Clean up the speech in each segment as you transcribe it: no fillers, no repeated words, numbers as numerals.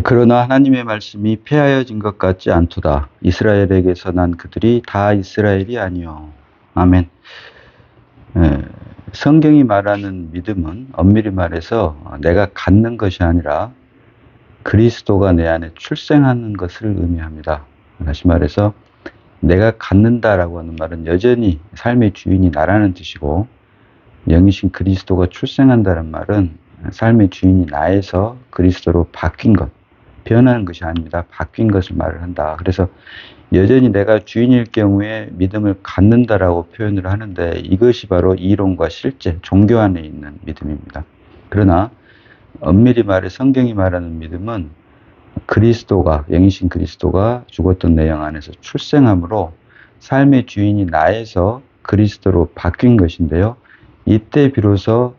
그러나 하나님의 말씀이 폐하여진 것 같지 않도다. 이스라엘에게서 난 그들이 다 이스라엘이 아니요. 아멘. 성경이 말하는 믿음은 엄밀히 말해서 내가 갖는 것이 아니라 그리스도가 내 안에 출생하는 것을 의미합니다. 다시 말해서 내가 갖는다라고 하는 말은 여전히 삶의 주인이 나라는 뜻이고, 영이신 그리스도가 출생한다는 말은 삶의 주인이 나에서 그리스도로 바뀐 것, 변하는 것이 아닙니다. 바뀐 것을 말을 한다. 그래서 여전히 내가 주인일 경우에 믿음을 갖는다라고 표현을 하는데, 이것이 바로 이론과 실제, 종교 안에 있는 믿음입니다. 그러나 엄밀히 말해 성경이 말하는 믿음은 그리스도가, 영이신 그리스도가 죽었던 내 영 안에서 출생함으로 삶의 주인이 나에서 그리스도로 바뀐 것인데요. 이때 비로소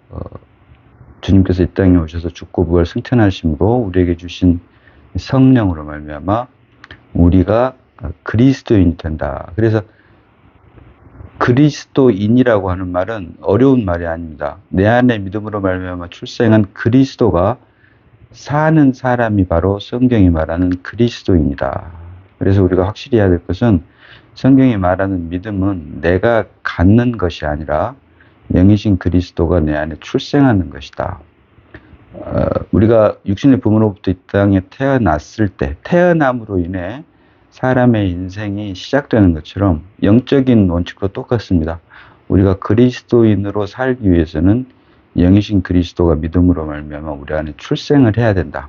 주님께서 이 땅에 오셔서 죽고 부활 승천하심으로 우리에게 주신 성령으로 말미암아 우리가 그리스도인이 된다. 그래서 그리스도인이라고 하는 말은 어려운 말이 아닙니다. 내 안에 믿음으로 말미암아 출생한 그리스도가 사는 사람이 바로 성경이 말하는 그리스도인이다. 그래서 우리가 확실히 해야 될 것은 성경이 말하는 믿음은 내가 갖는 것이 아니라 영이신 그리스도가 내 안에 출생하는 것이다. 우리가 육신의 부모로부터 이 땅에 태어났을 때, 태어남으로 인해 사람의 인생이 시작되는 것처럼 영적인 원칙도 똑같습니다. 우리가 그리스도인으로 살기 위해서는 영이신 그리스도가 믿음으로 말미암아 우리 안에 출생을 해야 된다.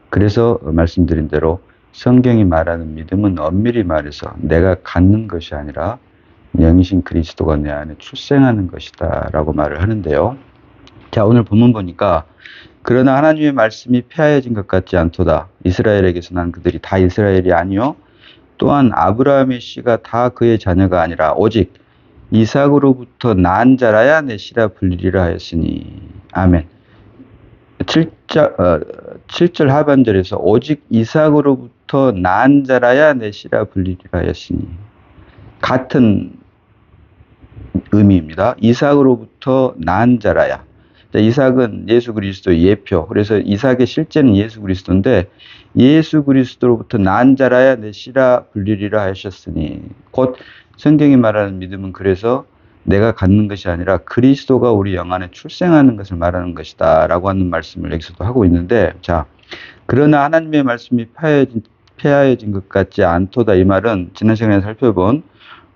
그래서 말씀드린 대로 성경이 말하는 믿음은 엄밀히 말해서 내가 갖는 것이 아니라 영이신 그리스도가 내 안에 출생하는 것이다 라고 말을 하는데요. 자, 오늘 본문 보니까 그러나 하나님의 말씀이 폐하여진 것 같지 않도다. 이스라엘에게서 난 그들이 다 이스라엘이 아니요. 또한 아브라함의 씨가 다 그의 자녀가 아니라 오직 이삭으로부터 난 자라야 내 씨라 불리리라 하였으니. 아멘. 7절 하반절에서 오직 이삭으로부터 난 자라야 내 씨라 불리리라 하였으니. 같은 의미입니다. 이삭으로부터 난 자라야. 이삭은 예수 그리스도의 예표. 그래서 이삭의 실제는 예수 그리스도인데, 예수 그리스도로부터 난 자라야 내 씨라 불리리라 하셨으니. 곧 성경이 말하는 믿음은 그래서 내가 갖는 것이 아니라 그리스도가 우리 영 안에 출생하는 것을 말하는 것이다 라고 하는 말씀을 여기서도 하고 있는데, 자, 그러나 하나님의 말씀이 폐하여진 것 같지 않도다. 이 말은 지난 시간에 살펴본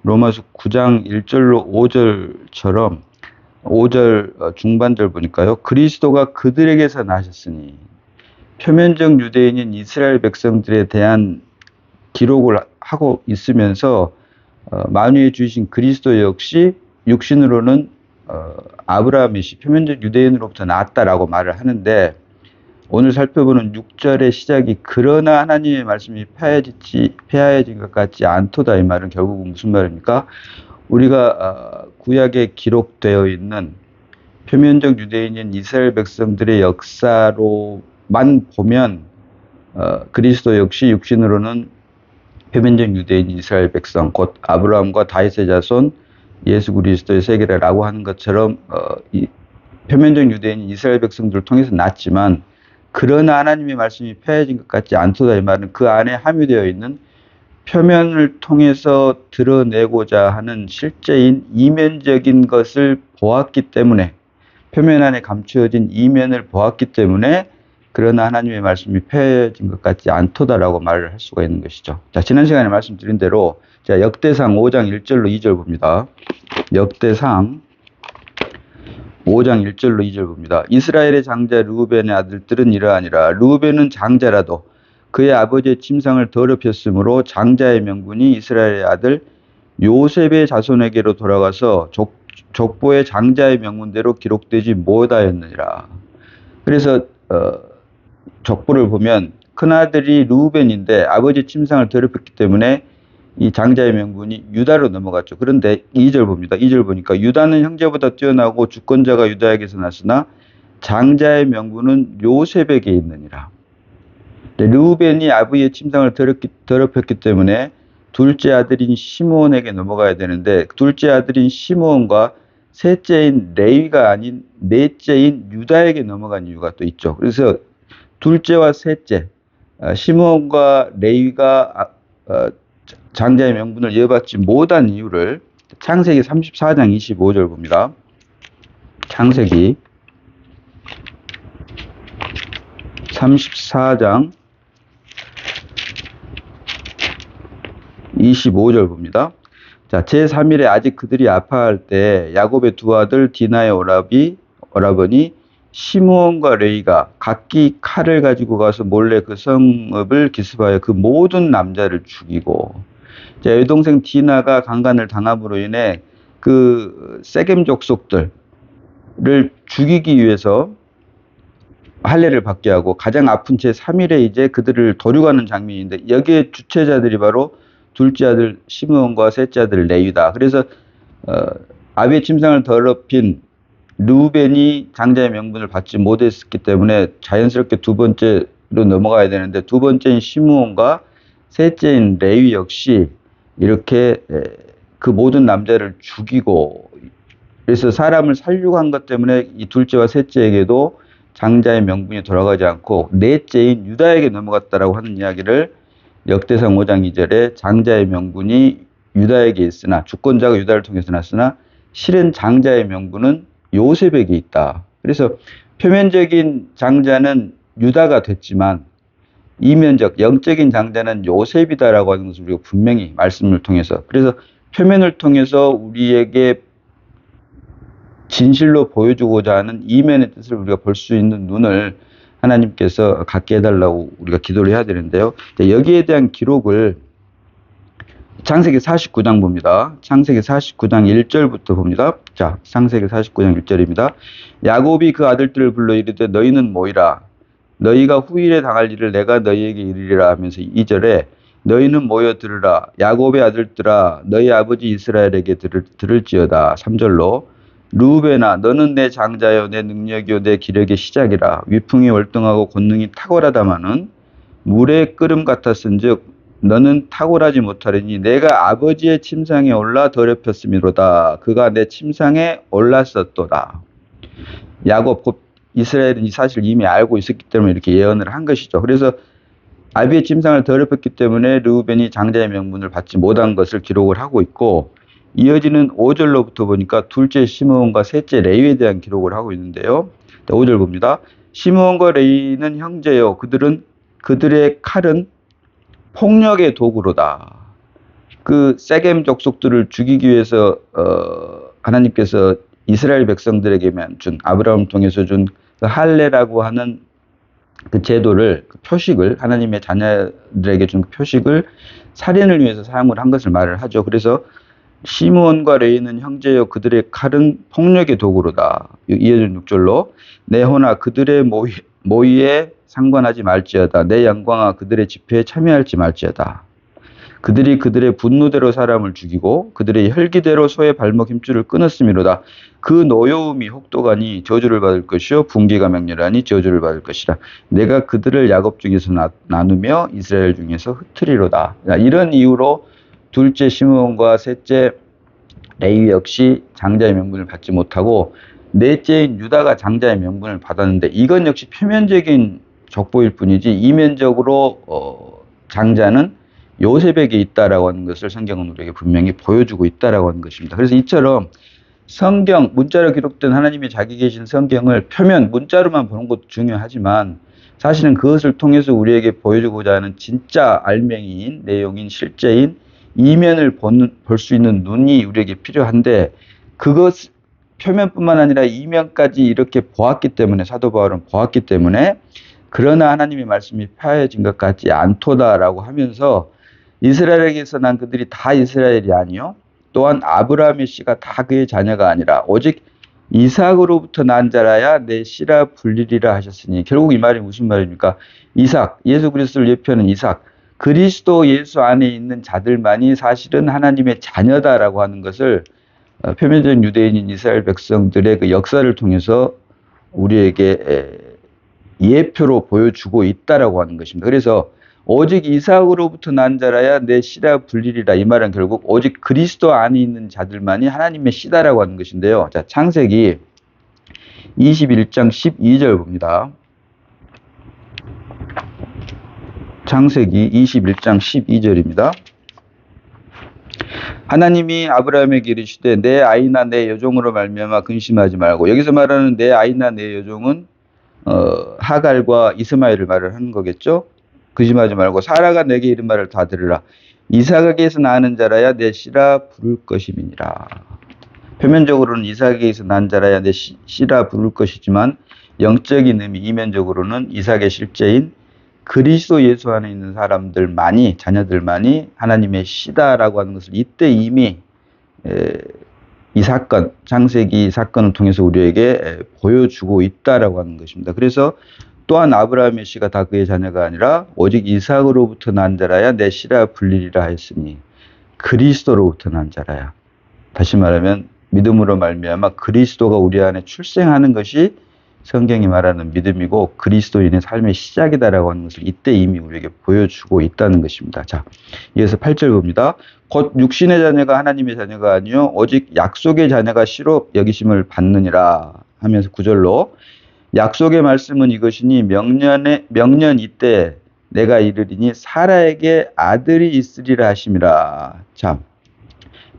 로마서 9장 1절로 5절처럼 5절 중반절 보니까요. 그리스도가 그들에게서 나셨으니. 표면적 유대인인 이스라엘 백성들에 대한 기록을 하고 있으면서 만유에 주신 그리스도 역시 육신으로는 아브라함의 씨, 표면적 유대인으로부터 나왔다라고 말을 하는데, 오늘 살펴보는 6절의 시작이 그러나 하나님의 말씀이 폐하여진 것 같지 않도다. 이 말은 결국은 무슨 말입니까? 우리가 구약에 기록되어 있는 표면적 유대인인 이스라엘 백성들의 역사로만 보면 그리스도 역시 육신으로는 표면적 유대인 이스라엘 백성, 곧 아브라함과 다윗의 자손 예수 그리스도의 세계라고 하는 것처럼 표면적 유대인 이스라엘 백성들을 통해서 났지만, 그러나 하나님의 말씀이 폐해진 것 같지 않도다. 이 말은 그 안에 함유되어 있는 표면을 통해서 드러내고자 하는 실제인 이면적인 것을 보았기 때문에, 표면 안에 감추어진 이면을 보았기 때문에 그러나 하나님의 말씀이 폐해진 것 같지 않도다라고 말을 할 수가 있는 것이죠. 자, 지난 시간에 말씀드린 대로 자, 역대상 5장 1절로 2절 봅니다. 역대상 5장 1절로 2절 봅니다. 이스라엘의 장자 르우벤의 아들들은 이러하니라. 르우벤은 장자라도 그의 아버지의 침상을 더럽혔으므로 장자의 명분이 이스라엘의 아들 요셉의 자손에게로 돌아가서 족보의 장자의 명문대로 기록되지 못하였느니라. 그래서 족보를 보면 큰아들이 르우벤인데 아버지 침상을 더럽혔기 때문에 이 장자의 명분이 유다로 넘어갔죠. 그런데 2절 봅니다. 2절 보니까 유다는 형제보다 뛰어나고 주권자가 유다에게서 났으나 장자의 명분은 요셉에게 있느니라. 르우벤이 아버지의 침상을 더럽혔기 때문에 둘째 아들인 시므온에게 넘어가야 되는데, 둘째 아들인 시므온과 셋째인 레위가 아닌 넷째인 유다에게 넘어간 이유가 또 있죠. 그래서 둘째와 셋째, 시므온과 레위가 장자의 명분을 이어받지 못한 이유를 창세기 34장 25절 봅니다. 창세기 34장 25절 봅니다. 자, 제3일에 아직 그들이 아파할 때 야곱의 두 아들 디나의 오라버니 시므온과 레위가 각기 칼을 가지고 가서 몰래 그 성읍을 기습하여 그 모든 남자를 죽이고, 자, 여동생 디나가 강간을 당함으로 인해 그 세겜 족속들을 죽이기 위해서 할례를 받게 하고 가장 아픈 제3일에 이제 그들을 도륙하는 장면인데, 여기에 주체자들이 바로 둘째 아들 시므온과 셋째 아들 레위다. 그래서 아비의 침상을 더럽힌 르우벤이 장자의 명분을 받지 못했기 때문에 자연스럽게 두 번째로 넘어가야 되는데, 두 번째인 시므온과 셋째인 레위 역시 이렇게 그 모든 남자를 죽이고, 그래서 사람을 살려고 한 것 때문에 이 둘째와 셋째에게도 장자의 명분이 돌아가지 않고 넷째인 유다에게 넘어갔다라고 하는 이야기를 역대상 5장 2절에 장자의 명분이 유다에게 있으나, 주권자가 유다를 통해서 났으나 실은 장자의 명분은 요셉에게 있다. 그래서 표면적인 장자는 유다가 됐지만 이면적 영적인 장자는 요셉이다라고 하는 것을 우리가 분명히 말씀을 통해서, 그래서 표면을 통해서 우리에게 진실로 보여주고자 하는 이면의 뜻을 우리가 볼 수 있는 눈을 하나님께서 갖게 해달라고 우리가 기도를 해야 되는데요. 여기에 대한 기록을 창세기 49장 봅니다. 창세기 49장 1절부터 봅니다. 자, 창세기 49장 1절입니다. 야곱이 그 아들들을 불러 이르되 너희는 모이라. 너희가 후일에 당할 일을 내가 너희에게 이르리라 하면서 2절에 너희는 모여 들으라. 야곱의 아들들아 너희 아버지 이스라엘에게 들을지어다. 3절로 르우벤아 너는 내 장자요 내 능력이요 내 기력의 시작이라. 위풍이 월등하고 권능이 탁월하다마는 물의 끓음 같았은즉 너는 탁월하지 못하리니 내가 아버지의 침상에 올라 더럽혔음이로다. 그가 내 침상에 올랐었도다. 야곱 곧 이스라엘은 이 사실을 이미 알고 있었기 때문에 이렇게 예언을 한 것이죠. 그래서 아비의 침상을 더럽혔기 때문에 르우벤이 장자의 명분을 받지 못한 것을 기록을 하고 있고, 이어지는 5절로부터 보니까 둘째 시므온과 셋째 레위에 대한 기록을 하고 있는데요. 5절 봅니다. 시므온과 레위는 형제요 그들의 칼은 폭력의 도구로다. 그 세겜 족속들을 죽이기 위해서 하나님께서 이스라엘 백성들에게만 준, 아브라함을 통해서 준 그 할례라고 하는 그 제도를, 그 표식을, 하나님의 자녀들에게 준 표식을 살인을 위해서 사용을 한 것을 말을 하죠. 그래서 시므온과 레위는 형제여 그들의 칼은 폭력의 도구로다. 이어진 6절로 내 혼아 그들의 모의에 상관하지 말지어다. 내 영광아 그들의 집회에 참여할지 말지어다. 그들이 그들의 분노대로 사람을 죽이고 그들의 혈기대로 소의 발목 힘줄을 끊었음이로다. 그 노여움이 혹독하니 저주를 받을 것이요 분기가 맹렬하니 저주를 받을 것이라. 내가 그들을 야곱 중에서 나누며 이스라엘 중에서 흩트리로다. 이런 이유로 둘째 시므온과 셋째 레위 역시 장자의 명분을 받지 못하고 넷째인 유다가 장자의 명분을 받았는데, 이건 역시 표면적인 족보일 뿐이지 이면적으로 장자는 요셉에게 있다라고 하는 것을 성경은 우리에게 분명히 보여주고 있다라고 하는 것입니다. 그래서 이처럼 성경, 문자로 기록된 하나님의 자기 계신 성경을 표면 문자로만 보는 것도 중요하지만 사실은 그것을 통해서 우리에게 보여주고자 하는 진짜 알맹이인 내용인 실제인 이면을 볼 수 있는 눈이 우리에게 필요한데, 그것 표면뿐만 아니라 이면까지 이렇게 보았기 때문에, 사도 바울은 보았기 때문에 그러나 하나님의 말씀이 폐하여진 것 같지 않도다라고 하면서 이스라엘에게서 난 그들이 다 이스라엘이 아니요 또한 아브라함의 씨가 다 그의 자녀가 아니라 오직 이삭으로부터 난 자라야 내 씨라 불리리라 하셨으니, 결국 이 말이 무슨 말입니까? 이삭, 예수 그리스도를 예표하는 이삭, 그리스도 예수 안에 있는 자들만이 사실은 하나님의 자녀다라고 하는 것을 표면적인 유대인인 이스라엘 백성들의 그 역사를 통해서 우리에게 예표로 보여주고 있다라고 하는 것입니다. 그래서 오직 이삭으로부터 난 자라야 내 씨라 불리리라. 이 말은 결국 오직 그리스도 안에 있는 자들만이 하나님의 씨다라고 하는 것인데요. 자, 창세기 21장 12절 봅니다. 창세기 21장 12절입니다. 하나님이 아브라함에게 이르시되 내 아이나 내 여종으로 말미암아 근심하지 말고, 여기서 말하는 내 아이나 내 여종은 하갈과 이스마엘을 말을 하는 거겠죠. 근심하지 말고 사라가 내게 이른 말을 다 들으라. 이삭에게서 나는 자라야 내 씨라 부를 것임이니라. 표면적으로는 이삭에게서 난 자라야 내 씨라 부를 것이지만 영적인 의미, 이면적으로는 이삭의 실제인 그리스도 예수 안에 있는 사람들만이, 자녀들만이 하나님의 씨다라고 하는 것을 이때 이미 이 사건, 창세기 사건을 통해서 우리에게 보여주고 있다라고 하는 것입니다. 그래서 또한 아브라함의 씨가 다 그의 자녀가 아니라 오직 이삭으로부터 난 자라야 내 씨라 불리리라 했으니, 그리스도로부터 난 자라야. 다시 말하면 믿음으로 말미암아 그리스도가 우리 안에 출생하는 것이 성경이 말하는 믿음이고 그리스도인의 삶의 시작이다라고 하는 것을 이때 이미 우리에게 보여주고 있다는 것입니다. 자, 이어서 8절 봅니다. 곧 육신의 자녀가 하나님의 자녀가 아니요 오직 약속의 자녀가 씨로 여기심을 받느니라 하면서 9절로 약속의 말씀은 이것이니 명년 이때 내가 이르리니 사라에게 아들이 있으리라 하심이라. 참,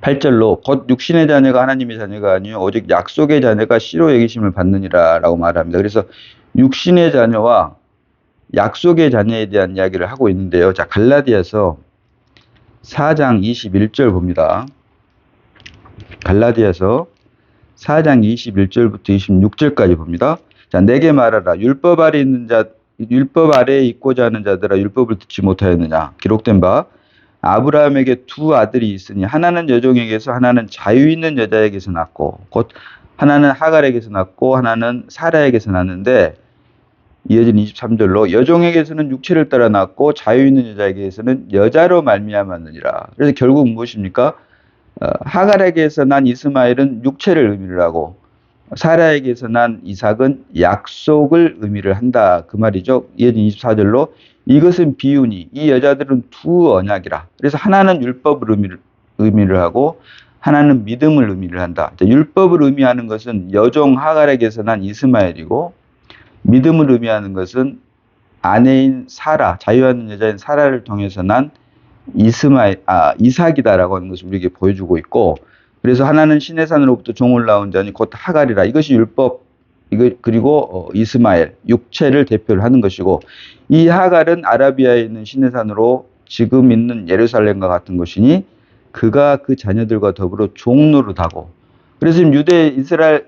8절로 곧 육신의 자녀가 하나님의 자녀가 아니요 오직 약속의 자녀가 씨로 여기심을 받느니라 라고 말합니다. 그래서 육신의 자녀와 약속의 자녀에 대한 이야기를 하고 있는데요. 자, 갈라디아서 4장 21절 봅니다. 갈라디아서 4장 21절부터 26절까지 봅니다. 자, 내게 말하라. 율법 아래에 있고자 하는 자들아 율법을 듣지 못하였느냐. 기록된 바 아브라함에게 두 아들이 있으니 하나는 여종에게서 하나는 자유 있는 여자에게서 낳고, 곧 하나는 하갈에게서 낳고 하나는 사라에게서 낳는데, 이어진 23절로 여종에게서는 육체를 따라 낳고 자유 있는 여자에게서는 여자로 말미암았느니라. 그래서 결국 무엇입니까? 하갈에게서 난 이스마엘은 육체를 의미를 하고 사라에게서 난 이삭은 약속을 의미를 한다, 그 말이죠. 이어진 24절로 이것은 비유니 이 여자들은 두 언약이라. 그래서 하나는 율법을 의미를 하고 하나는 믿음을 의미를 한다. 율법을 의미하는 것은 여종 하갈에게서 난 이스마엘이고, 믿음을 의미하는 것은 아내인 사라, 자유하는 여자인 사라를 통해서 난 이삭이다라고 하는 것을 우리에게 보여주고 있고, 그래서 하나는 신의 산으로부터 종을 낳은 자니 곧 하갈이라. 이것이 율법, 그리고 이스마엘, 육체를 대표를 하는 것이고, 이 하갈은 아라비아에 있는 신의 산으로 지금 있는 예루살렘과 같은 것이니 그가 그 자녀들과 더불어 종노릇하고, 그래서 지금 유대 이스라엘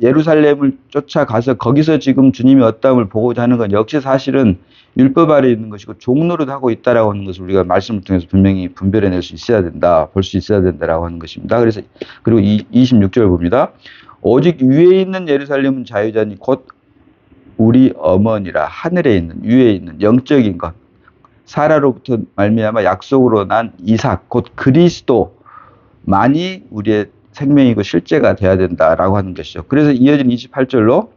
예루살렘을 쫓아가서 거기서 지금 주님의 어떠함을 보고자 하는 건 역시 사실은 율법 아래에 있는 것이고 종노릇하고 있다라고 하는 것을 우리가 말씀을 통해서 분명히 분별해낼 수 있어야 된다, 볼 수 있어야 된다라고 하는 것입니다. 그래서 그리고 26절 봅니다. 오직 위에 있는 예루살렘은 자유자니 곧 우리 어머니라. 하늘에 있는, 위에 있는 영적인 것, 사라로부터 말미암아 약속으로 난 이삭, 곧 그리스도만이 우리의 생명이고 실제가 돼야 된다라고 하는 것이죠. 그래서 이어진 28절로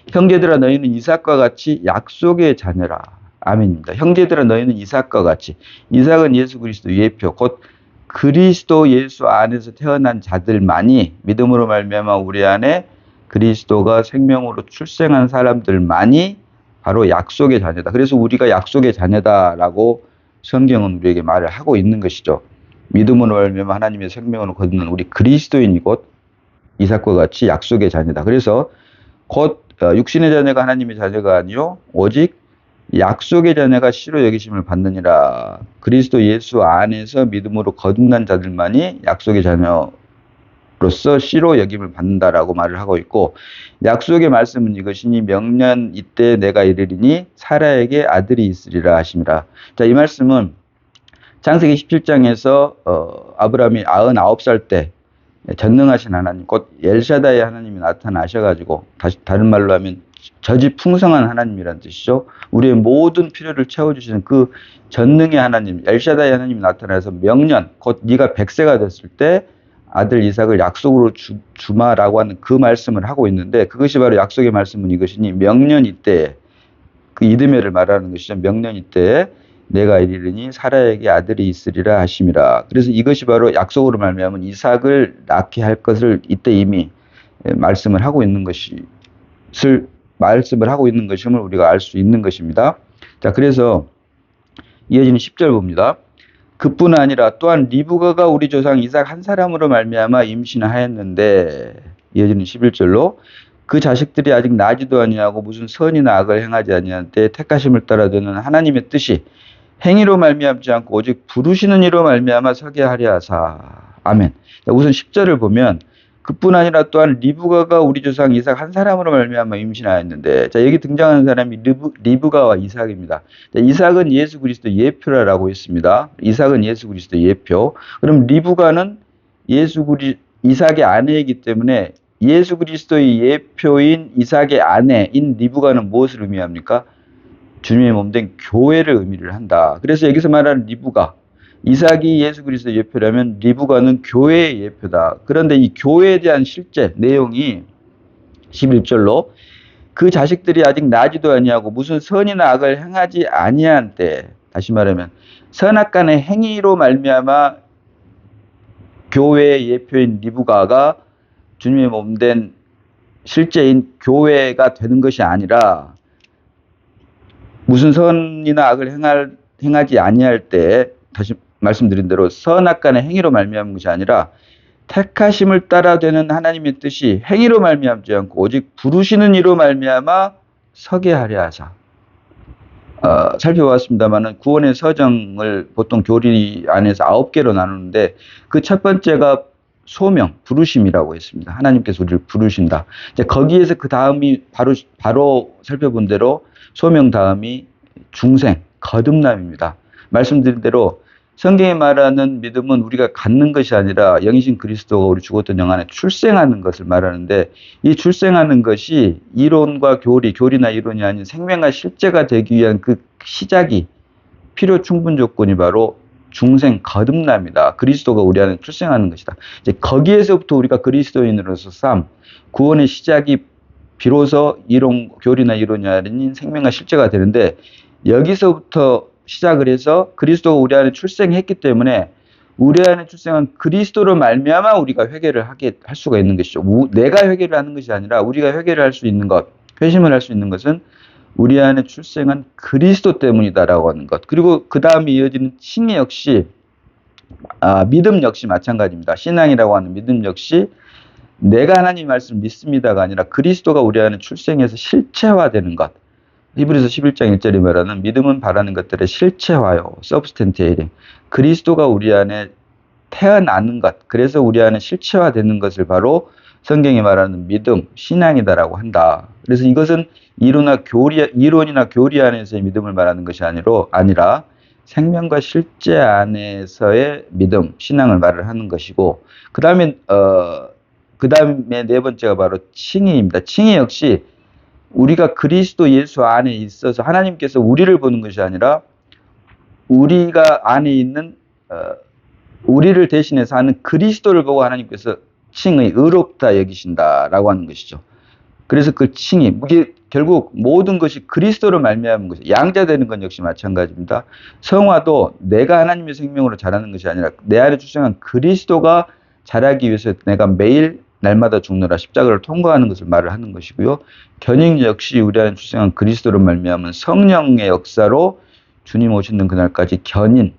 형제들아 너희는 이삭과 같이 약속의 자녀라. 아멘입니다. 형제들아 너희는 이삭과 같이. 이삭은 예수 그리스도 예표, 곧 그리스도 예수 안에서 태어난 자들만이, 믿음으로 말미암아 우리 안에 그리스도가 생명으로 출생한 사람들만이 바로 약속의 자녀다. 그래서 우리가 약속의 자녀다라고 성경은 우리에게 말을 하고 있는 것이죠. 믿음으로 말미암아 하나님의 생명으로 거듭난 우리 그리스도인이 곧 이삭과 같이 약속의 자녀다. 그래서 곧 육신의 자녀가 하나님의 자녀가 아니요 오직 약속의 자녀가 씨로 여기심을 받느니라. 그리스도 예수 안에서 믿음으로 거듭난 자들만이 약속의 자녀로서 씨로 여김을 받는다라고 말을 하고 있고, 약속의 말씀은 이것이니 명년 이때 내가 이르리니 사라에게 아들이 있으리라 하심이라. 자, 이 말씀은 창세기 17장에서 아브라함이 99살 때 전능하신 하나님, 곧 엘샤다의 하나님이 나타나셔가지고, 다른 말로 하면 저지풍성한 하나님이란 뜻이죠. 우리의 모든 필요를 채워주시는 그 전능의 하나님, 엘샤다의 하나님이 나타나서 명년, 곧 네가 100세가 됐을 때 아들 이삭을 약속으로 주마라고 하는 그 말씀을 하고 있는데, 그것이 바로 약속의 말씀은 이것이니 명년 이때에, 그 이드메를 말하는 것이죠. 명년 이때에 내가 이르리니 사라에게 아들이 있으리라 하심이라. 그래서 이것이 바로 약속으로 말미암은 이삭을 낳게 할 것을 이때 이미 말씀을 하고 있는 것임을 우리가 알 수 있는 것입니다. 자, 그래서 이어지는 10절 봅니다. 그뿐 아니라 또한 리브가가 우리 조상 이삭 한 사람으로 말미암아 임신하였는데, 이어지는 11절로 그 자식들이 아직 나지도 아니하고 무슨 선이나 악을 행하지 아니한 때 택하심을 따라 되는 하나님의 뜻이 행위로 말미암지 않고 오직 부르시는 이로 말미암아 서게 하려 하사. 아멘. 자, 우선 10절을 보면 그뿐 아니라 또한 리브가가 우리 조상 이삭 한 사람으로 말미암아 임신하였는데, 자, 여기 등장하는 사람이 리브가와 이삭입니다. 자, 이삭은 예수 그리스도 예표라고 했습니다. 이삭은 예수 그리스도 예표. 그럼 리브가는 이삭의 아내이기 때문에 예수 그리스도의 예표인 이삭의 아내인 리브가는 무엇을 의미합니까? 주님의 몸된 교회를 의미를 한다. 그래서 여기서 말하는 리브가, 이삭이 예수 그리스도의 예표라면 리브가는 교회의 예표다. 그런데 이 교회에 대한 실제 내용이 11절로 그 자식들이 아직 나지도 아니하고 무슨 선이나 악을 행하지 아니한 때, 다시 말하면 선악간의 행위로 말미암아 교회의 예표인 리브가가 주님의 몸된 실제인 교회가 되는 것이 아니라 무슨 선이나 악을 행하지 아니할 때, 다시 말씀드린 대로 선악간의 행위로 말미암은 것이 아니라 택하심을 따라 되는 하나님의 뜻이 행위로 말미암지 않고 오직 부르시는 이로 말미암아 서게 하려 하사. 살펴봤습니다만은 구원의 서정을 보통 교리 안에서 9개로 나누는데 그 첫 번째가 소명, 부르심이라고 했습니다. 하나님께서 우리를 부르신다. 이제 거기에서 그 다음이 바로 살펴본 대로 소명 다음이 중생, 거듭남입니다. 말씀드린 대로 성경에 말하는 믿음은 우리가 갖는 것이 아니라 영이신 그리스도가 우리 죽었던 영 안에 출생하는 것을 말하는데, 이 출생하는 것이 이론과 교리나 이론이 아닌 생명과 실제가 되기 위한 그 시작이, 필요 충분 조건이 바로 중생 거듭남이다. 그리스도가 우리 안에 출생하는 것이다. 이제 거기에서부터 우리가 그리스도인으로서 구원의 시작이 비로소 교리나 이론이 아닌 생명과 실제가 되는데, 여기서부터 시작을 해서 그리스도가 우리 안에 출생했기 때문에 우리 안에 출생한 그리스도로 말미암아 우리가 회개를 할 수가 있는 것이죠. 내가 회개를 하는 것이 아니라 우리가 회개를 할 수 있는 것, 회심을 할 수 있는 것은 우리 안에 출생한 그리스도 때문이다라고 하는 것. 그리고 그 다음에 이어지는 칭의 역시, 믿음 역시 마찬가지입니다. 신앙이라고 하는 믿음 역시 내가 하나님 말씀을 믿습니다가 아니라 그리스도가 우리 안에 출생해서 실체화되는 것. 히브리서 11장 1절에 말하는 믿음은 바라는 것들의 실체화요. substantiating. 그리스도가 우리 안에 태어나는 것. 그래서 우리 안에 실체화되는 것을 바로 성경이 말하는 믿음, 신앙이다라고 한다. 그래서 이것은 이론이나 교리 안에서의 믿음을 말하는 것이 아니라 생명과 실제 안에서의 믿음, 신앙을 말을 하는 것이고, 그 다음에 네 번째가 바로 칭의입니다. 칭의 역시 우리가 그리스도 예수 안에 있어서 하나님께서 우리를 보는 것이 아니라 우리가 안에 있는 우리를 대신해서 하는 그리스도를 보고 하나님께서 칭의, 의롭다 여기신다라고 하는 것이죠. 그래서 그 칭의, 이게 결국 모든 것이 그리스도로 말미암은 것이, 양자되는 건 역시 마찬가지입니다. 성화도 내가 하나님의 생명으로 자라는 것이 아니라 내 안에 출생한 그리스도가 자라기 위해서 내가 매일 날마다 죽노라 십자가를 통과하는 것을 말을 하는 것이고요. 견인 역시 우리 안에 출생한 그리스도로 말미암은 성령의 역사로 주님 오시는 그날까지 견인,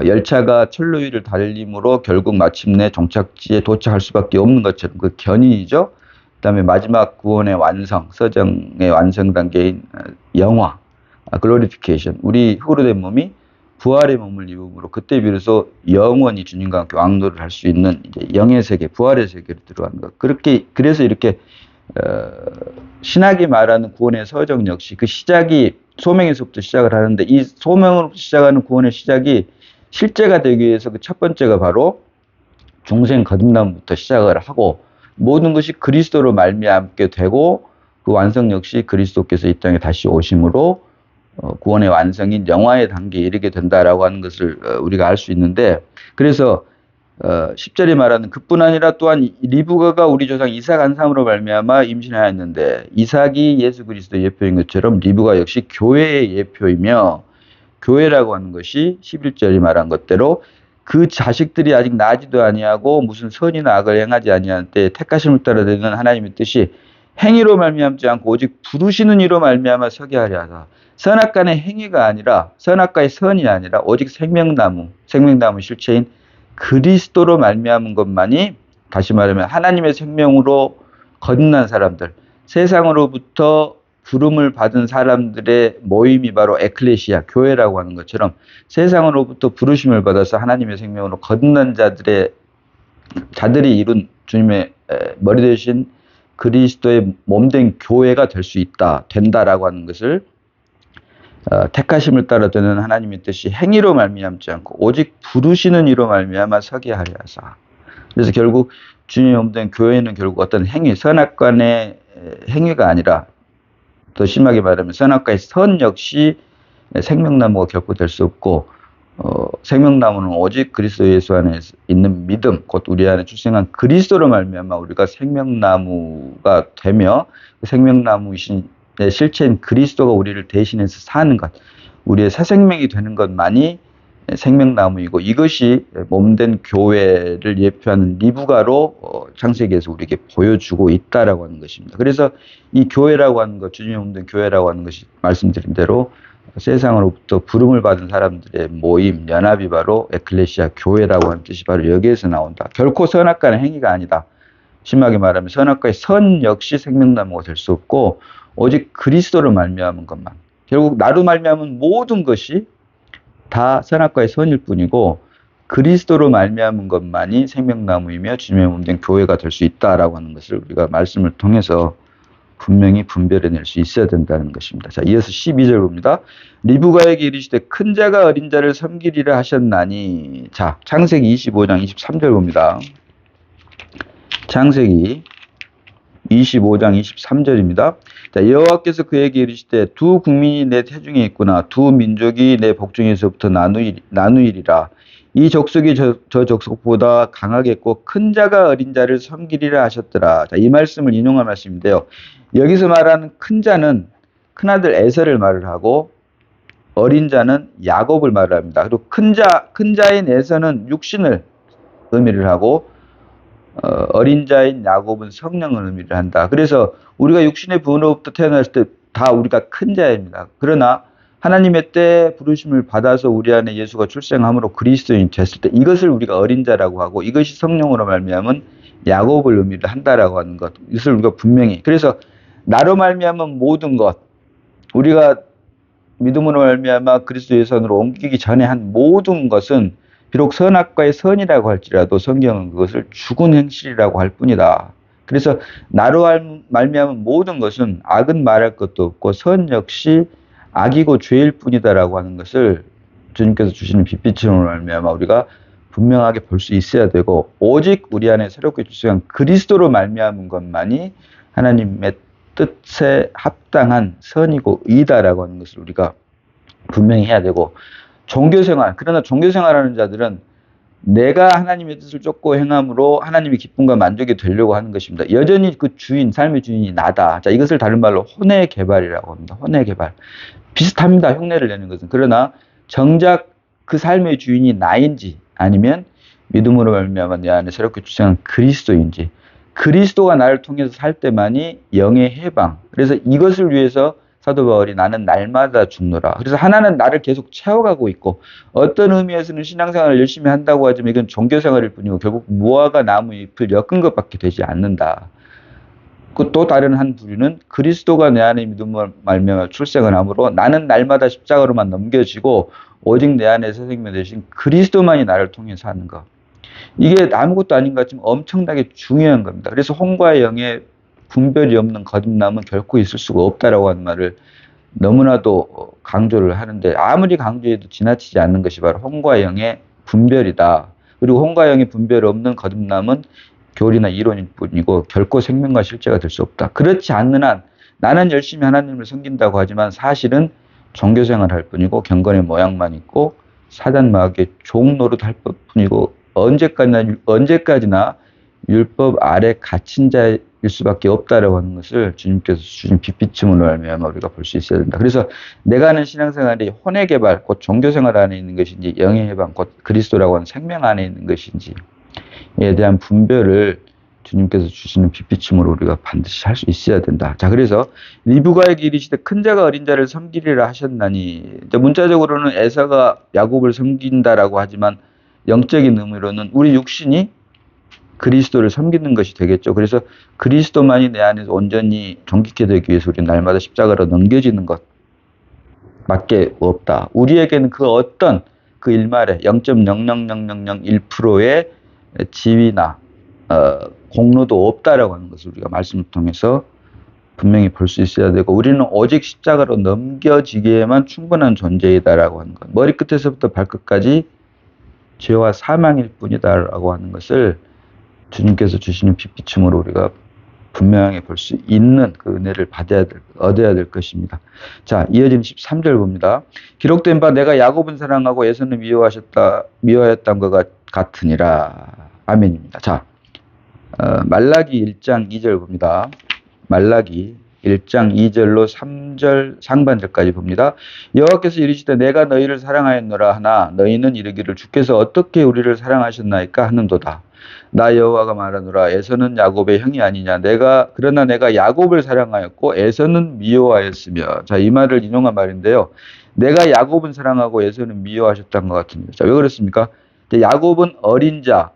열차가 철로 위를 달림으로 결국 마침내 종착지에 도착할 수밖에 없는 것처럼 그 견인이죠. 그 다음에 마지막 구원의 완성, 서정의 완성 단계인 영화, 글로리피케이션, 우리 흙으로 된 몸이 부활의 몸을 입음으로 그때 비로소 영원히 주님과 함께 왕노를 할 수 있는 이제 영의 세계, 부활의 세계로 들어가는 것. 그래서 이렇게 신학이 말하는 구원의 서정 역시 그 시작이 소명에서부터 시작을 하는데, 이 소명으로 시작하는 구원의 시작이 실제가 되기 위해서 그 첫 번째가 바로 중생 거듭남부터 시작을 하고, 모든 것이 그리스도로 말미암게 되고 그 완성 역시 그리스도께서 이 땅에 다시 오심으로 구원의 완성인 영화의 단계에 이르게 된다라고 하는 것을 우리가 알 수 있는데, 그래서 10절에 말하는 그뿐 아니라 또한 리브가가 우리 조상 이삭 한 사람으로 말미암아 임신하였는데, 이삭이 예수 그리스도의 예표인 것처럼 리브가 역시 교회의 예표이며, 교회라고 하는 것이 11절이 말한 것대로 그 자식들이 아직 나지도 아니하고 무슨 선이나 악을 행하지 아니할 때 택하심을 따라 되는 하나님의 뜻이 행위로 말미암지 않고 오직 부르시는 이로 말미암아 서게 하려 하사. 선악간의 행위가 아니라 선악과의 선이 아니라 오직 생명나무 실체인 그리스도로 말미암은 것만이 다시 말하면 하나님의 생명으로 거듭난 사람들, 세상으로부터 부름을 받은 사람들의 모임이 바로 에클레시아, 교회라고 하는 것처럼 세상으로부터 부르심을 받아서 하나님의 생명으로 거듭난 자들이 이룬 주님의 머리 되신 그리스도의 몸된 교회가 될 수 된다라고 하는 것을 택하심을 따라 되는 하나님의 뜻이 행위로 말미암지 않고 오직 부르시는 이로 말미암아 서게 하려 하사. 그래서 결국 주님의 몸된 교회는 결국 어떤 행위, 선악간의 행위가 아니라 더 심하게 말하면 선악과의 선 역시 생명나무가 결코 될 수 없고 생명나무는 오직 그리스도 예수 안에 있는 믿음, 곧 우리 안에 출생한 그리스도로 말미암아 우리가 생명나무가 되며 그 생명나무이신 실체인 그리스도가 우리를 대신해서 사는 것, 우리의 새 생명이 되는 것만이 생명나무이고 이것이 몸된 교회를 예표하는 리브가로 창세기에서 우리에게 보여주고 있다라고 하는 것입니다. 그래서 이 교회라고 하는 것, 주님의 몸된 교회라고 하는 것이 말씀드린 대로 세상으로부터 부름을 받은 사람들의 모임, 연합이 바로 에클레시아 교회라고 하는 뜻이 바로 여기에서 나온다. 결코 선악과의 행위가 아니다. 심하게 말하면 선악과의 선 역시 생명나무가 될 수 없고 오직 그리스도로 말미암은 것만. 결국 나로 말미암은 모든 것이 다 선악과의 선일 뿐이고 그리스도로 말미암은 것만이 생명나무이며 주님의 몸된 교회가 될 수 있다라고 하는 것을 우리가 말씀을 통해서 분명히 분별해낼 수 있어야 된다는 것입니다. 자, 이어서 12절 봅니다. 리브가에게 이르시되 큰 자가 어린 자를 섬기리라 하셨나니. 자, 창세기 25장 23절 봅니다. 창세기 25장 23절입니다. 자, 여호와께서 그에게 이르시되 두 국민이 내 태중에 있구나. 두 민족이 내 복중에서부터 나누이리라. 이 족속이 저 족속보다 강하겠고 큰 자가 어린 자를 섬기리라 하셨더라. 자, 이 말씀을 인용한 말씀인데요. 여기서 말하는 큰 자는 큰아들 에서를 말을 하고 어린 자는 야곱을 말을 합니다. 그리고 큰 자인 에서는 육신을 의미를 하고 어린 자인 야곱은 성령을 의미를 한다. 그래서 우리가 육신의 부모로부터 태어났을 때 다 우리가 큰 자입니다. 그러나 하나님의 때 부르심을 받아서 우리 안에 예수가 출생함으로 그리스도인이 됐을 때 이것을 우리가 어린 자라고 하고 이것이 성령으로 말미암은 야곱을 의미를 한다라고 하는 것. 이것을 우리가 분명히. 그래서 나로 말미암은 모든 것, 우리가 믿음으로 말미암아 그리스도 예수 안으로 옮기기 전에 한 모든 것은 비록 선악과의 선이라고 할지라도 성경은 그것을 죽은 행실이라고 할 뿐이다. 그래서 나로 말미암은 모든 것은 악은 말할 것도 없고 선 역시 악이고 죄일 뿐이다라고 하는 것을 주님께서 주시는 빛빛으로 말미암아 우리가 분명하게 볼 수 있어야 되고 오직 우리 안에 새롭게 출생한 그리스도로 말미암은 것만이 하나님의 뜻에 합당한 선이고 의다라고 하는 것을 우리가 분명히 해야 되고 종교생활, 그러나 종교생활하는 자들은 내가 하나님의 뜻을 쫓고 행함으로 하나님의 기쁨과 만족이 되려고 하는 것입니다. 여전히 그 삶의 주인이 나다. 자, 이것을 다른 말로 혼의 개발이라고 합니다. 혼의 개발. 비슷합니다. 흉내를 내는 것은. 그러나 정작 그 삶의 주인이 나인지 아니면 믿음으로 말미암아 내 안에 새롭게 출생한 그리스도인지 그리스도가 나를 통해서 살 때만이 영의 해방. 그래서 이것을 위해서 사도 바울이 나는 날마다 죽노라. 그래서 하나는 나를 계속 채워가고 있고 어떤 의미에서는 신앙생활을 열심히 한다고 하지만 이건 종교생활일 뿐이고 결국 무화과 나무 잎을 엮은 것밖에 되지 않는다. 또 다른 한 부류는 그리스도가 내 안에 믿음을 말미암아 출생을 하므로 나는 날마다 십자가로만 넘겨지고 오직 내 안에 새 생명 되신 그리스도만이 나를 통해서 하는 것. 이게 아무것도 아닌 것 같지만 엄청나게 중요한 겁니다. 그래서 혼과 영의 분별이 없는 거듭남은 결코 있을 수가 없다라고 하는 말을 너무나도 강조를 하는데 아무리 강조해도 지나치지 않는 것이 바로 혼과 영의 분별이다. 그리고 혼과 영의 분별 없는 거듭남은 교리나 이론일 뿐이고 결코 생명과 실제가 될 수 없다. 그렇지 않는 한 나는 열심히 하나님을 섬긴다고 하지만 사실은 종교생활 할 뿐이고 경건의 모양만 있고 사단 마귀의 종 노릇할 뿐이고 언제까지나 율법 아래 갇힌 자일 수밖에 없다라고 하는 것을 주님께서 주신 빛비침으로 말미암아 우리가 볼 수 있어야 된다. 그래서 내가 하는 신앙생활이 혼의 개발, 곧 종교생활 안에 있는 것인지 영의 해방, 곧 그리스도라고 하는 생명 안에 있는 것인지에 대한 분별을 주님께서 주시는 빛비침으로 우리가 반드시 할 수 있어야 된다. 자, 그래서 리브가에게 이르시되 큰 자가 어린 자를 섬기리라 하셨나니, 이제 문자적으로는 에사가 야곱을 섬긴다라고 하지만 영적인 의미로는 우리 육신이 그리스도를 섬기는 것이 되겠죠. 그래서 그리스도만이 내 안에서 온전히 정직해 되기 위해서 우리는 날마다 십자가로 넘겨지는 것 밖에 없다. 우리에게는 그 어떤 그 일말에 0.00001%의 지위나 공로도 없다라고 하는 것을 우리가 말씀을 통해서 분명히 볼 수 있어야 되고, 우리는 오직 십자가로 넘겨지기에만 충분한 존재이다라고 하는 것, 머리끝에서부터 발끝까지 죄와 사망일 뿐이다라고 하는 것을 주님께서 주시는 빛비침으로 우리가 분명하게 볼 수 있는 그 은혜를 얻어야 될 것입니다. 자, 이어지는 13절 봅니다. 기록된 바 내가 야곱은 사랑하고 에사는 미워하였던 것 같으니라. 아멘입니다. 자, 말라기 1장 2절 봅니다. 말라기 1장 2절로 3절 상반절까지 봅니다. 여호와께서 이르시되 내가 너희를 사랑하였노라 하나 너희는 이르기를 주께서 어떻게 우리를 사랑하셨나이까 하는도다. 나 여호와가 말하노라 에서는 야곱의 형이 아니냐. 그러나 내가 야곱을 사랑하였고 에서는 미워하였으며. 자, 이 말을 인용한 말인데요. 내가 야곱은 사랑하고 에서는 미워하셨던 것 같습니다. 자, 왜 그렇습니까? 야곱은 어린 자,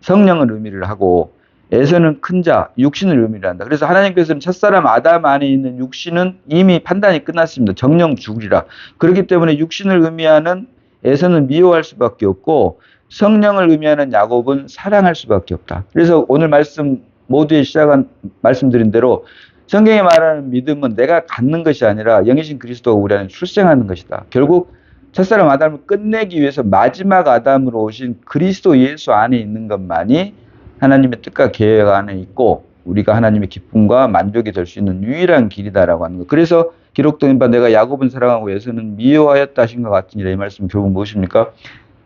성령을 의미를 하고 에서는 큰 자, 육신을 의미를 한다. 그래서 하나님께서는 첫사람 아담 안에 있는 육신은 이미 판단이 끝났습니다. 정령 죽으리라. 그렇기 때문에 육신을 의미하는 에서는 미워할 수밖에 없고 성령을 의미하는 야곱은 사랑할 수밖에 없다. 그래서 오늘 말씀 모두에 시작한 말씀드린 대로 성경에 말하는 믿음은 내가 갖는 것이 아니라 영이신 그리스도가 우리 안에 출생하는 것이다. 결국 첫사람 아담을 끝내기 위해서 마지막 아담으로 오신 그리스도 예수 안에 있는 것만이 하나님의 뜻과 계획 안에 있고 우리가 하나님의 기쁨과 만족이 될 수 있는 유일한 길이다라고 하는 것. 그래서 기록된 바 내가 야곱은 사랑하고 에서는 미워하였다 하신 것 같으니라. 이 말씀은 결국 무엇입니까?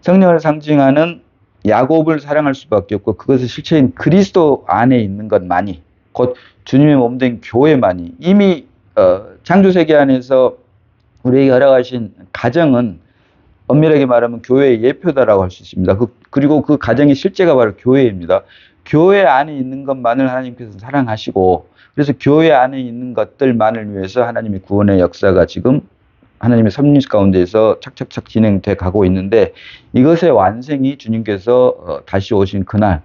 성령을 상징하는 야곱을 사랑할 수밖에 없고 그것의 실체인 그리스도 안에 있는 것만이, 곧 주님의 몸된 교회만이, 이미 창조세계 안에서 우리에게 허락하신 가정은 엄밀하게 말하면 교회의 예표다라고 할 수 있습니다. 그리고 그 가정의 실제가 바로 교회입니다. 교회 안에 있는 것만을 하나님께서 사랑하시고, 그래서 교회 안에 있는 것들만을 위해서 하나님의 구원의 역사가 지금 하나님의 섭리 가운데에서 착착착 진행돼 가고 있는데, 이것의 완성이 주님께서 다시 오신 그날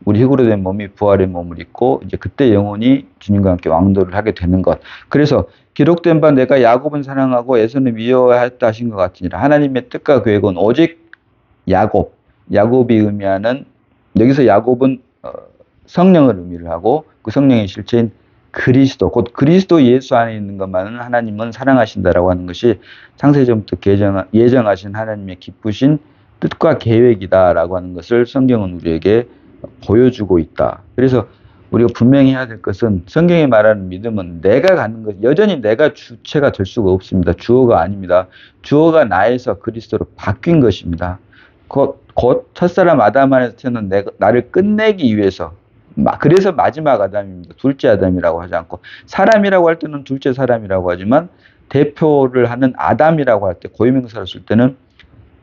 우리 흙으로 된 몸이 부활의 몸을 입고 이제 그때 영혼이 주님과 함께 왕도를 하게 되는 것. 그래서 기록된 바 내가 야곱은 사랑하고 에서는 미워하였다 하신 것 같으니라. 하나님의 뜻과 계획은 오직 야곱이 의미하는, 여기서 야곱은 성령을 의미를 하고 그 성령의 실체인 그리스도, 곧 그리스도 예수 안에 있는 것만은 하나님은 사랑하신다라고 하는 것이 창세전부터 예정하신 하나님의 기쁘신 뜻과 계획이다라고 하는 것을 성경은 우리에게 보여주고 있다. 그래서 우리가 분명히 해야 될 것은 성경이 말하는 믿음은 내가 갖는 것, 여전히 내가 주체가 될 수가 없습니다. 주어가 아닙니다. 주어가 나에서 그리스도로 바뀐 것입니다. 곧 첫사람 아담 안에서 태어난 나를 끝내기 위해서, 그래서 마지막 아담입니다. 둘째 아담이라고 하지 않고, 사람이라고 할 때는 둘째 사람이라고 하지만 대표를 하는 아담이라고 할 때, 고유명사로 쓸 때는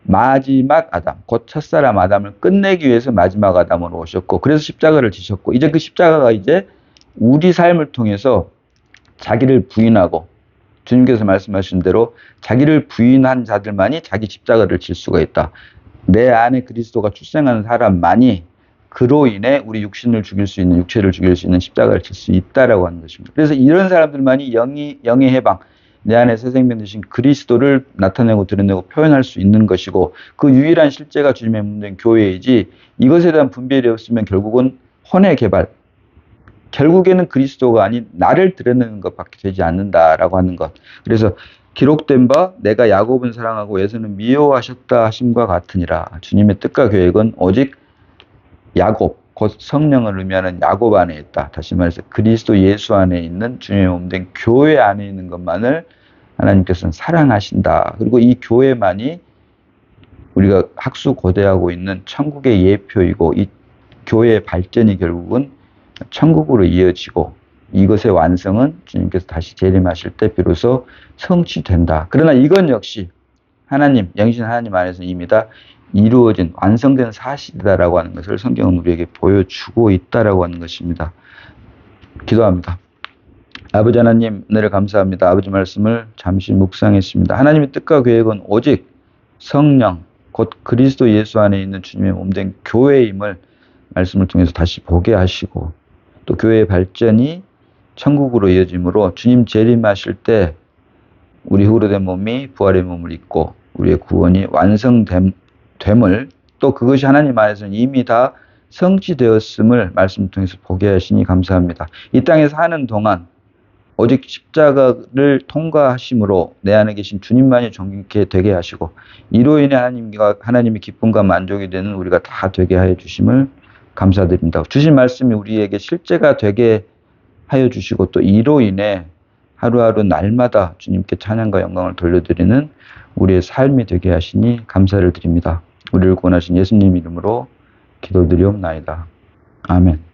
마지막 아담, 곧 첫사람 아담을 끝내기 위해서 마지막 아담으로 오셨고, 그래서 십자가를 지셨고, 이제 그 십자가가 이제 우리 삶을 통해서 자기를 부인하고, 주님께서 말씀하신 대로 자기를 부인한 자들만이 자기 십자가를 질 수가 있다. 내 안에 그리스도가 출생하는 사람만이 그로 인해 우리 육체를 죽일 수 있는 십자가를 질 수 있다라고 하는 것입니다. 그래서 이런 사람들만이 영의 해방, 내 안에 새 생명 되신 그리스도를 나타내고 드러내고 표현할 수 있는 것이고, 그 유일한 실제가 주님의 몸된 교회이지, 이것에 대한 분별이 없으면 결국은 혼의 개발, 결국에는 그리스도가 아닌 나를 드러내는 것밖에 되지 않는다라고 하는 것. 그래서 기록된 바 내가 야곱은 사랑하고 에서는 미워하셨다 하심과 같으니라. 주님의 뜻과 계획은 오직 야곱, 곧 성령을 의미하는 야곱 안에 있다. 다시 말해서 그리스도 예수 안에 있는 주님의 몸된 교회 안에 있는 것만을 하나님께서는 사랑하신다. 그리고 이 교회만이 우리가 학수고대하고 있는 천국의 예표이고, 이 교회의 발전이 결국은 천국으로 이어지고, 이것의 완성은 주님께서 다시 재림하실 때 비로소 성취된다. 그러나 이건 역시 하나님, 영신 하나님 안에서 이미 다 이루어진 완성된 사실이다라고 하는 것을 성경은 우리에게 보여주고 있다라고 하는 것입니다. 기도합니다. 아버지 하나님, 은혜를 감사합니다. 아버지 말씀을 잠시 묵상했습니다. 하나님의 뜻과 계획은 오직 성령, 곧 그리스도 예수 안에 있는 주님의 몸된 교회임을 말씀을 통해서 다시 보게 하시고, 또 교회의 발전이 천국으로 이어짐으로 주님 재림하실 때 우리 흙으로 된 몸이 부활의 몸을 입고 우리의 구원이 완성됨을, 또 그것이 하나님 안에서는 이미 다 성취되었음을 말씀을 통해서 보게 하시니 감사합니다. 이 땅에 사는 동안 오직 십자가를 통과하심으로 내 안에 계신 주님만이 존귀케 되게 하시고, 이로 인해 하나님의 기쁨과 만족이 되는 우리가 다 되게 하여 주심을 감사드립니다. 주신 말씀이 우리에게 실제가 되게 하여 주시고, 또 이로 인해 하루하루 날마다 주님께 찬양과 영광을 돌려드리는 우리의 삶이 되게 하시니 감사를 드립니다. 우리를 구원하신 예수님 이름으로 기도드리옵나이다. 아멘.